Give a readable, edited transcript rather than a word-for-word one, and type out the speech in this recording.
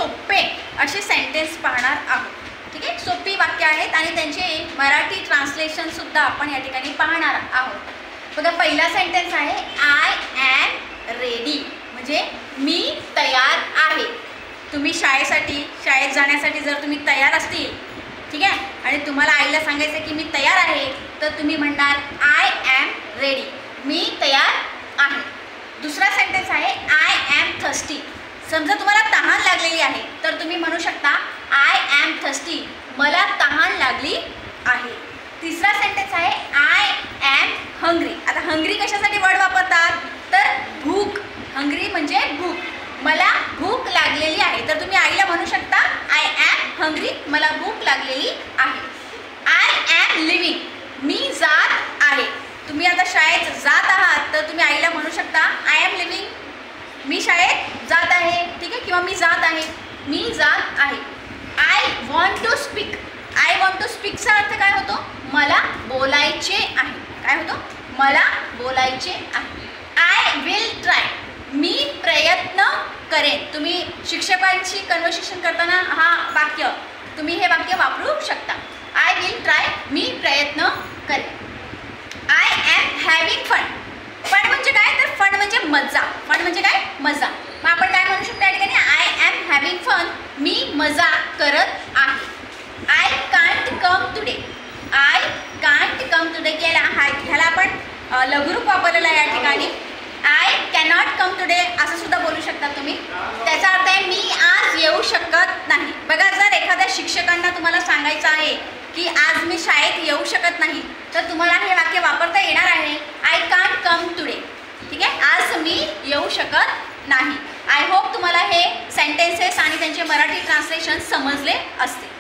सोपे असे सेंटेन्स पाहणार आहोत. ठीक आहे, सोपी वाक्य आहेत आणि त्यांचे मराठी ट्रान्सलेशन सुद्धा आपण या ठिकाणी पाहणार आहोत. बघा, पहिला सेंटेन्स आहे आय ॲम रेडी, म्हणजे मी तयार आहे. तुम्ही शाळेत जाण्यासाठी जर तुम्ही तयार असतील, ठीक आहे, आणि तुम्हाला आईला सांगायचं की मी तयार आहे, तर तुम्ही म्हणणार आय ॲम रेडी, मी तयार आहे. दुसरा सेंटेन्स आहे आय ॲम थर्स्टी. समजा तुम्हाला तहान लागलेली आहे तर तुम्ही म्हणू शकता आय ॲम थर्स्टी, मला तहान लागली आहे. तिसरा सेंटेन्स आहे आय ॲम हंग्री. आता हंग्री कशासाठी वर्ड वापरतात, तर भूक. हंग्री म्हणजे भूक, मला भूक लागलेली आहे, तर तुम्ही आईला म्हणू शकता आय ॲम हंग्री, मला भूक लागलेली आहे. आय ॲम लिव्हिंग, मी जात आहे. तुम्ही आता शाळेत जात आहात तर तुम्ही आईला म्हणू शकता आय ॲम लिव्हिंग, मी शाळेत जात आहे. ठीक आहे, किंवा मी जात आहे, मी जात आहे. I want to speak. I want to स्पीकचा अर्थ काय होतो, मला बोलायचे आहे. काय होतो, मला बोलायचे आहे. आय विल ट्राय, मी प्रयत्न करेन. तुम्ही शिक्षकांशी कन्व्हर्सेशन करताना तुम्ही हे वाक्य वापरू शकता. आय विल ट्राय, मी प्रयत्न करेन. I am having fun. Fun म्हणजे काय, तर फन म्हणजे मजा. फन म्हणजे काय, मजा. मग आपण काय म्हणू शकतो या ठिकाणी, आय ॲम हॅव्हिंग फन, मी मजा करत आहे. I can't come today. I can't come today ह्याला आपण लघुरूप वापरलेलं आहे या ठिकाणी. आय कॅनॉट कम टुडे असं सुद्धा बोलू शकता तुम्ही. त्याचा अर्थ आहे मी आज येऊ शकत नाही. बघा, जर एखाद्या शिक्षकांना तुम्हाला सांगायचं आहे की आज मी शाळेत येऊ शकत नाही, तर तुम्हाला हे वाक्य वापरता येणार आहे आय कांट कम टुडे. ठीक आहे, आज मी येऊ शकत नाही. आय होप तुम्हाला हे सेंटेन्सेस आणि त्यांचे मराठी ट्रान्सलेशन समजले असतील.